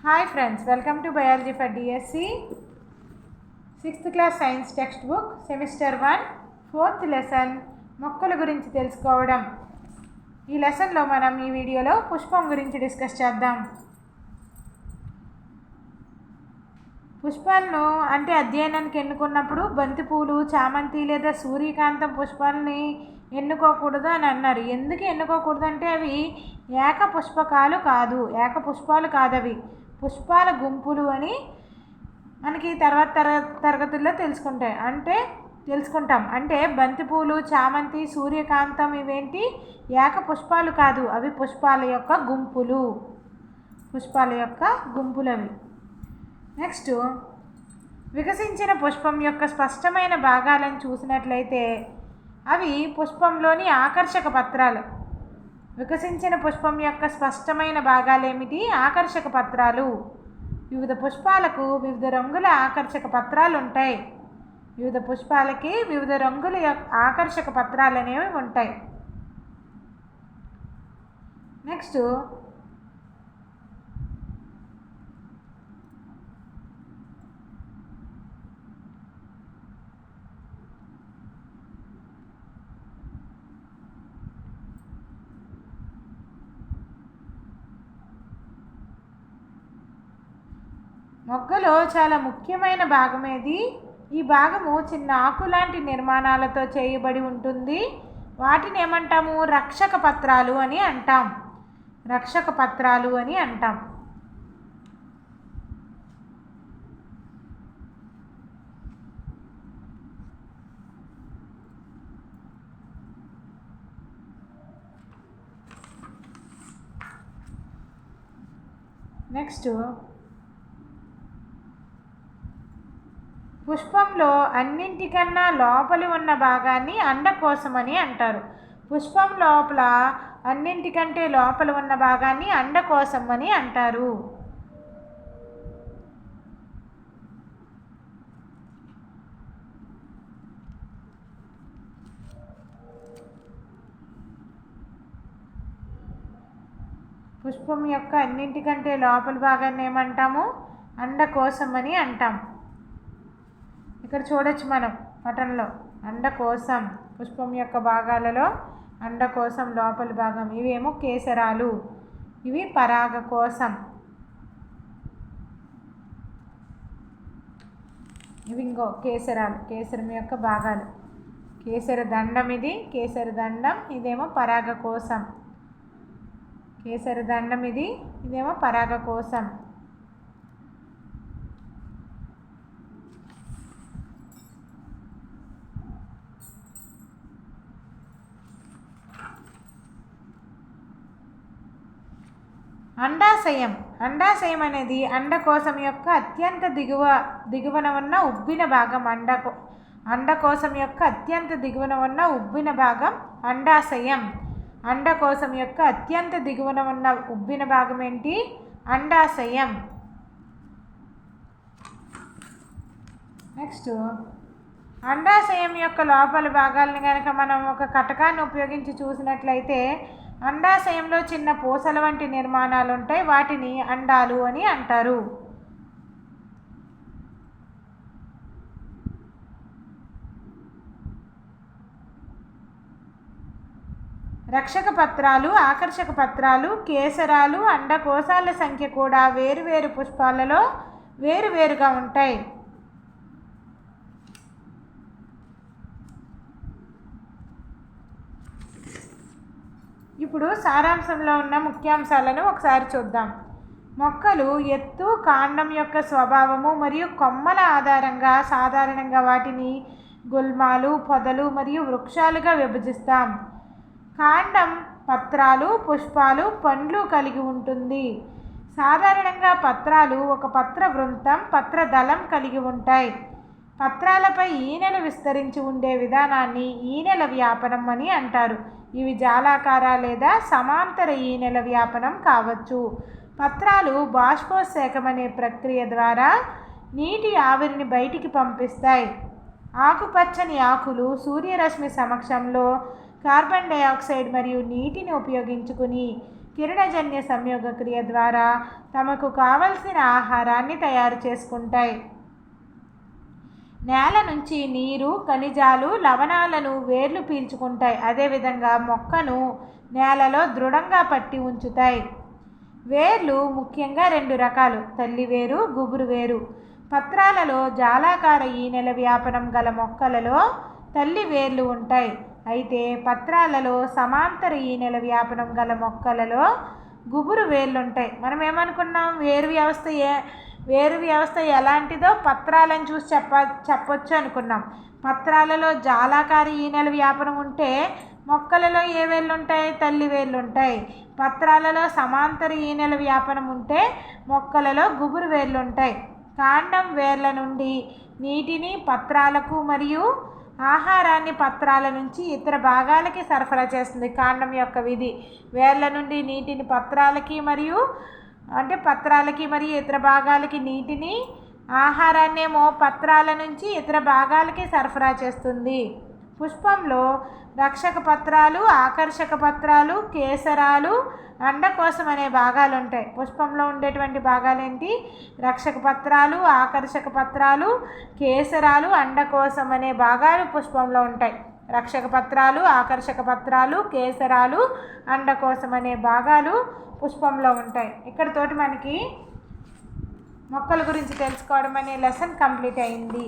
Hi friends, welcome to biology for DSC 6th class science text book semester 1 4th lesson మొక్కల గురించి తెలుసుకోవడం. ఈ లెసన్లో మనం ఈ వీడియోలో పుష్పం గురించి డిస్కస్ చేద్దాం. పుష్పాలను అంటే అధ్యయనానికి ఎన్నుకున్నప్పుడు బంతిపూలు, చామంతి లేదా సూర్యకాంతం పుష్పాలని ఎన్నుకోకూడదు అని అన్నారు. ఎందుకు ఎన్నుకోకూడదు అంటే అవి ఏకపుష్పాలు కాదు, అవి పుష్పాల గుంపులు అని మనకి తర్వాత తరగతుల్లో తెలుసుకుంటాం. అంటే బంతిపూలు, చామంతి, సూర్యకాంతం ఇవేంటి ఏకపుష్పాలు కాదు, అవి పుష్పాల యొక్క గుంపులు అవి. నెక్స్ట్, వికసించిన పుష్పం యొక్క స్పష్టమైన భాగాలను చూసినట్లయితే అవి పుష్పంలోని ఆకర్షక పత్రాలు. వికసించిన పుష్పం యొక్క స్పష్టమైన భాగాలు ఏమిటి? ఆకర్షక పత్రాలు. వివిధ పుష్పాలకు వివిధ రంగుల ఆకర్షక పత్రాలు ఉంటాయి. వివిధ పుష్పాలకి వివిధ రంగుల ఆకర్షక పత్రాలు అనేవి ఉంటాయి. నెక్స్ట్, మొగ్గలో చాలా ముఖ్యమైన భాగం ఏది? ఈ భాగము చిన్న ఆకు లాంటి నిర్మాణాలతో చేయబడి ఉంటుంది. వాటిని ఏమంటాము? రక్షక పత్రాలు అని అంటాం. నెక్స్ట్, పుష్పంలో అన్నింటికన్నా లోపలి ఉన్న భాగాన్ని అండకోశం అని అంటారు. పుష్పం లోపల అన్నింటికంటే లోపల ఉన్న భాగాన్ని అండకోశం అని అంటారు. పుష్పం యొక్క అన్నింటికంటే లోపలి భాగాన్ని ఏమంటాము? అండకోశం అని అంటాం. ఇక్కడ చూడొచ్చు మనం పటంలో అండకోశం, పుష్పం యొక్క భాగాలలో అండకోశం లోపలి భాగం. ఇవేమో కేసరాలు, ఇవి పరాగకోశం. ఇవి ఇంకో కేసరాలు, కేసరం యొక్క భాగాలు. కేసర దండం, ఇదేమో పరాగకోశం. కేసర దండం ఇదేమో పరాగకోశం. అండాశయం అనేది అండకోశం యొక్క అత్యంత దిగువన ఉన్న ఉబ్బిన భాగం. అండకోశం యొక్క అత్యంత దిగువన ఉన్న ఉబ్బిన భాగం అండాశయం. అండకోశం యొక్క అత్యంత దిగువన ఉన్న ఉబ్బిన భాగం ఏంటి? అండాశయం. నెక్స్ట్, అండాశయం యొక్క లోపలి భాగాలను కనుక మనం ఒక కటకాన్ని ఉపయోగించి చూసినట్లయితే అండాశయంలో చిన్న పూసల వంటి నిర్మాణాలు ఉంటాయి. వాటిని అండాలు అని అంటారు. రక్షక పత్రాలు, ఆకర్షక పత్రాలు, కేసరాలు, అండకోశాల సంఖ్య కూడా వేరువేరు పుష్పాలలో వేరువేరుగా ఉంటాయి. ఇప్పుడు సారాంశంలో ఉన్న ముఖ్యాంశాలను ఒకసారి చూద్దాం. మొక్కలు ఎత్తు, కాండం యొక్క స్వభావము మరియు కొమ్మల ఆధారంగా సాధారణంగా వాటిని గుల్మాలు, పొదలు మరియు వృక్షాలుగా విభజిస్తాం. కాండం పత్రాలు, పుష్పాలు, పండ్లు కలిగి ఉంటుంది. సాధారణంగా పత్రాలు ఒక పత్ర వృంతం, పత్రదళం కలిగి ఉంటాయి. పత్రాలపై ఈనెలు విస్తరించి ఉండే విధానాన్ని ఈనెల వ్యాపనం అని అంటారు. ఇవి జాలాకార లేదా సమాంతర ఈనెల వ్యాపనం కావచ్చు. పత్రాలు బాష్పోత్సేకం అనే ప్రక్రియ ద్వారా నీటి ఆవిరిని బయటికి పంపిస్తాయి. ఆకుపచ్చని ఆకులు సూర్యరశ్మి సమక్షంలో కార్బన్ డయాక్సైడ్ మరియు నీటిని ఉపయోగించుకుని కిరణజన్య సంయోగ క్రియ ద్వారా తమకు కావలసిన ఆహారాన్ని తయారు చేసుకుంటాయి. నేల నుంచి నీరు, ఖనిజాలు, లవణాలను వేర్లు పీల్చుకుంటాయి. అదేవిధంగా మొక్కను నేలలో దృఢంగా పట్టి ఉంచుతాయి. వేర్లు ముఖ్యంగా 2 రకాలు: తల్లి వేరు, గుబురు వేరు. పత్రాలలో జాలాకార ఈనెల వ్యాపనం గల మొక్కలలో తల్లి వేర్లు ఉంటాయి. అయితే పత్రాలలో సమాంతర ఈనెల వ్యాపనం గల మొక్కలలో గుబురు వేర్లు ఉంటాయి. మనం ఏమనుకున్నాం, వేరు వ్యవస్థ ఎలాంటిదో పత్రాలను చూసి చెప్పొచ్చు అనుకున్నాం. పత్రాలలో జాలాకార ఈనెల వ్యాపనం ఉంటే మొక్కలలో ఏ వేర్లు ఉంటాయి? తల్లి వేర్లు ఉంటాయి. పత్రాలలో సమాంతర ఈనెల వ్యాపనం ఉంటే మొక్కలలో గుబురు వేర్లు ఉంటాయి. కాండం వేర్ల నుండి నీటిని పత్రాలకు మరియు ఆహారాన్ని పత్రాల నుంచి ఇతర భాగాలకి సరఫరా చేస్తుంది. కాండం యొక్క విధి వేర్ల నుండి నీటిని పత్రాలకి మరియు ఇతర భాగాలకి నీటిని, ఆహారాన్నేమో పత్రాల నుంచి ఇతర భాగాలకి సరఫరా చేస్తుంది. పుష్పంలో రక్షక పత్రాలు, ఆకర్షక పత్రాలు, కేసరాలు, అండకోశం అనే భాగాలు ఉంటాయి. పుష్పంలో ఉండేటువంటి భాగాలు ఏంటి? రక్షక పత్రాలు, ఆకర్షక పత్రాలు, కేసరాలు, అండకోశం అనే భాగాలు పుష్పంలో ఉంటాయి. రక్షక పత్రాలు, ఆకర్షక పత్రాలు, కేసరాలు, అండకోశం అనే భాగాలు పుష్పంలో ఉంటాయి. ఇక్కడతోటి మనకి మొక్కల గురించి తెలుసుకోవడం అనే లెసన్ కంప్లీట్ అయింది.